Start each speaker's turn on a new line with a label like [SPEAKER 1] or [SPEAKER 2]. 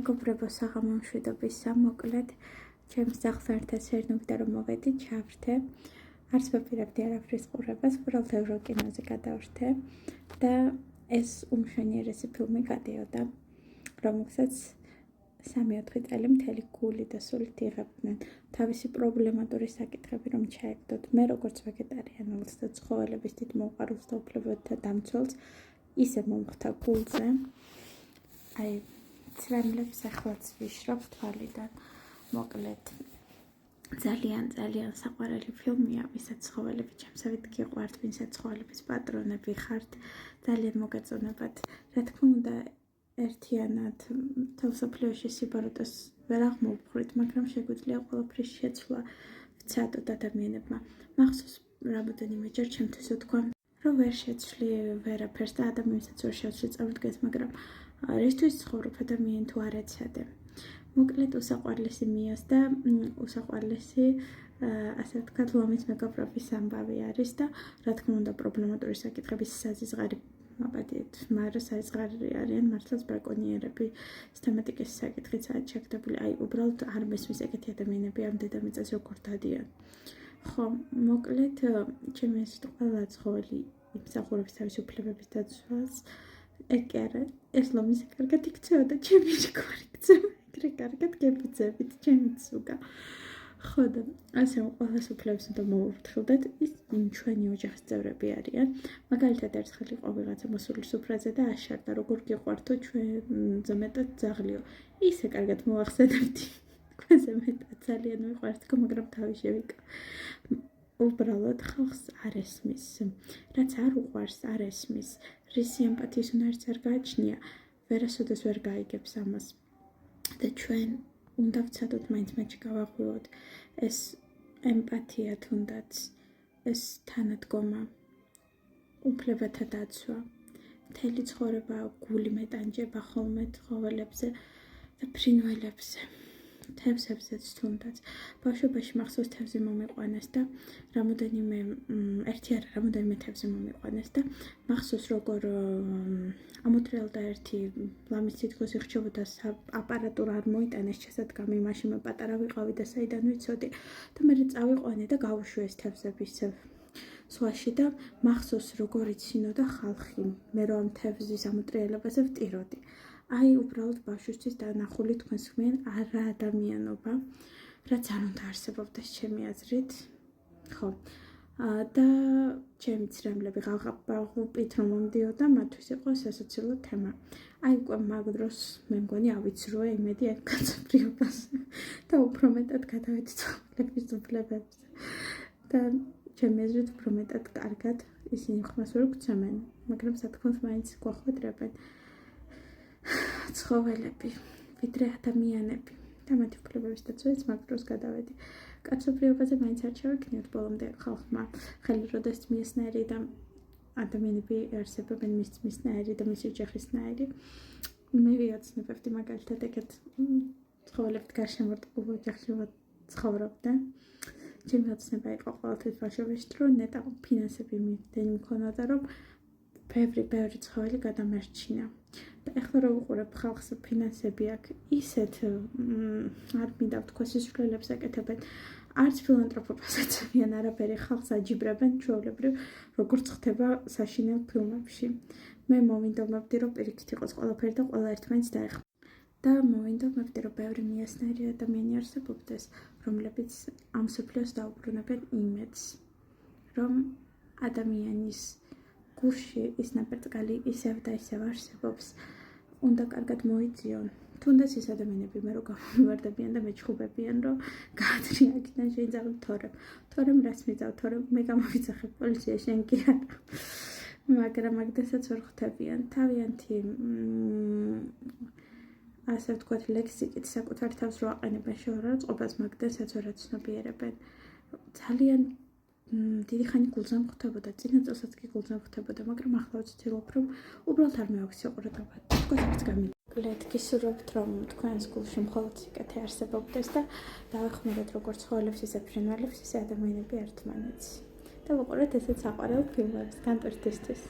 [SPEAKER 1] მეგობრებო, საღამო მშვიდობისა, მოკლედ ჩემს სახლს ერთად შეგნობდა რომ მოვედი ჩავრთე. არც ვაპირებდი არაფრის ყურებას, უბრალოდ ევროკინოზე გადავრთე და ეს უმშვენიერესი ფილმი გადიოდა, რომელსაც 3-4 წელი მთელი გული და სულით იღებდნენ. თავისი პრობლემატური საკითხები რომ ჩაეგდოთ. მე როგორც ვეგეტარიანელს და ცხოველების დიდ მოყვარულს და უფლებათა დამცველს, ისე მომხდა გულზე. აი ცრემლებს ახლაც ვიშრობ თვალიდან. მოკლედ ძალიან საყვარელი ფილმია, ვისაც ცხოველები ჩემსავით გიყვართ, ვინცაც ცხოველების პატრონები ხართ, ძალიან მოგეწონებათ. რა თქმა უნდა, ერთიანად მსოფლიოში სიბარუტეს ვერ აღმოვხვრით, მაგრამ შეგვიძლია ყველაფრის შეცვლა ვცადოთ ადამიანებმა. მახსოვს რამოდენიმეჯერ ჩემთვის ვთქვა, რომ ვერ შეცვლი ვერაფერს და ადამიანსაც ვერ შევცვლი წავიდგეს, მაგრამ რისთვის ცხოვრობ ადამიანი თუ არ ეცადე. მოკლედ უსაყვარლესი მიას და უსაყვარლესი ასე ვთქვათ ლომის მეგობრობის ამბავი არის და რა თქმა უნდა პრობლემატური საკითხების საზიზღარი მაბადეთ, მაგრამ საზიზღარი არიან მართლაც ბრაკონიერები, თემატიკის საკითხიც ჩაგდებული, აი უბრალოდ არ მესმის ეგეთი ადამიანები ამ დედამიწაზე როგორ დადიან. ხო, მოკლედ ჩემი აზრით ყველა ცხოველი იმსახურებს თავის უფლებების დაცვას. ეგ კი არა, ეს ლომის კარგად იქცევა და ჩემი ჯგარი იქცევა. კარგად გებიძებით, ჩემიც უკა. ხო და ასე ყველას უფლებს უნდა მოვუფრთხილდეთ, ის ჩვენი ოჯახის წევრები არიან. მაგალითად ერთხელ იყო ვიღაცა მოსული სუფრაზე და აშარდა, როგორ გიყვართო ჩვენზე მეტად ძაღლიო. ისე კარგად მოახსენებდი. თქვენზე მეტად ძალიან მიყვართ, მაგრამ თავი შევიკა. უბრალოდ ხალხს არ ესმის. რაც არ უყვარს, არ ესმის. რისი ემპათიის უნარიც არ გააჩნია, ვერასოდეს ვერ გაიგებს ამას. და ჩვენ უნდა ვცადოთ მაინც მაინც გავაღვივოთ ეს ემპათია თუნდაც, ეს თანადგომა, უფლებათა დაცვა. მთელი ცხოვრება გული მეტანჯება ხოლმე ცხოველებზე და ფრინველებზე. თევზებზეც თუნდაც. ბავშვობაში მახსოვს თევზი მომიყვანეს და რამოდენიმე თევზი მომიყვანეს და მახსოვს როგორ ამოტრიალდა ერთი ლამის თითქოს იხჩებოდა აპარატურა არ მოიტანეს ჩასადგამი, მაშინ მე პატარა ვიყავი და საიდან ვიცოდი და მე წავიყვანე და გავუშვი ეს თევზები ისევ ზღვაში და მახსოვს როგორ იცინოდა ხალხი, მე რომ ამ თევზის ამოტრიალებაზე ვტიროდი. აი უბრალოდ ბავშვისთვის დანახული თქვენს ხმიან არა ადამიანობა, რაც არ უნდა არსებობდეს ჩემი აზრით. ხო. და ჩემი ცრემლები ღალღაპით რომ მომდიოდა, მათთვის იყო სასოციალო თემა. აი უკვე მაგ დროს მე მგონი ავიცრუე იმედი ამ კაცობრიობას და უფრო მეტად გადავედი ცხოველების უფლებებზე. და ჩემი აზრით უფრო მეტად კარგად ისინი ხმას ვერ გვცემენ, მაგრამ სათქმელს მაინც გვახვედრებენ. ცხოველები, ვიდრე ადამიანები და მათი უფლებების დაცვაც მაგ დროს გადავედი. კაცობრიობაზე მაინც არ ჩავიქნიოთ ბოლომდე ხალხმა ხელი როდეს მიესნაირი და ადამიანები არსებობენ მისნაირი და მისი ოჯახისნაირი. მე ვიოცნებებდი მაგალითად ეგეთ ცხოველებით გარშემორტყმულ ოჯახში ცხოვრობდა. ჩემი ოცნება იყო ყოველთვის ბავშვობაში, რომ ნეტა ფინანსები მიდენი მქონოდა, რომ ბევრი ცხოველი გადამერჩინა. და ეხლა რო ვუყურებ ხალხს ფინანსები აქვს, ისეთ არ მინდა ვთქვა სისულელებს ეკეთებენ, არც ფილანტროპობას აცებიან, არაფერი ხალხს აჯიბრებენ ჩვეულებრივ, როგორც ხდება საშინელ ფილმებში. მე მოვინდომებდი, რომ პირიქით იყოს ყველაფერი და ყველა ერთმანეთს დაეხმარება. და მოვინდომებდი, რომ ბევრი მიასნაირი ადამიანი არსებობდეს, რომლებიც ამ მსოფლიოს დაუბრუნებენ იმედს, რომ ადამიანის გულში ის ნაპერწკალი ისევ და ისევ არსებობს, უნდა კარგად მოიძიონ. თუნდაც ის ადამიანები მე რო გამომივარდებიან და მეჩხუბებიან, რომ გაადრიაგიდან შეიძლება თორემ რაც მიწავ, თორემ მე გამოვიძახებ პოლიციაში, შენ კი არა. მაგრამ მაგდასაც ვერ ხვდებიან. თავიანთი ასე ვთქვათ ლექსიკით საკუთარ თავს რო აყენებენ შეურაცხყოფას, მაგდასაც ვერ აცნობიერებენ. ძალიან დიდი ხანი გულზე მხვდებოდა, წინა წელსაც კი გულზე მხვდებოდა, მაგრამ ახლა ვცდილობ, რომ უბრალოდ არ მივაქციო ყურადღება. თქოს არც გამიკლეთ, გისურვებთ, რომ თქვენს გულში მხოლოდ სიკეთე არსებობდეს და დავეხმაროთ როგორც ცხოველებს, ისე ფრინველებს, ისე ადამიანები ერთმანეთს. და ვუყურეთ ესეც საყვარელ ფილმებს, განტვირთვისთვის.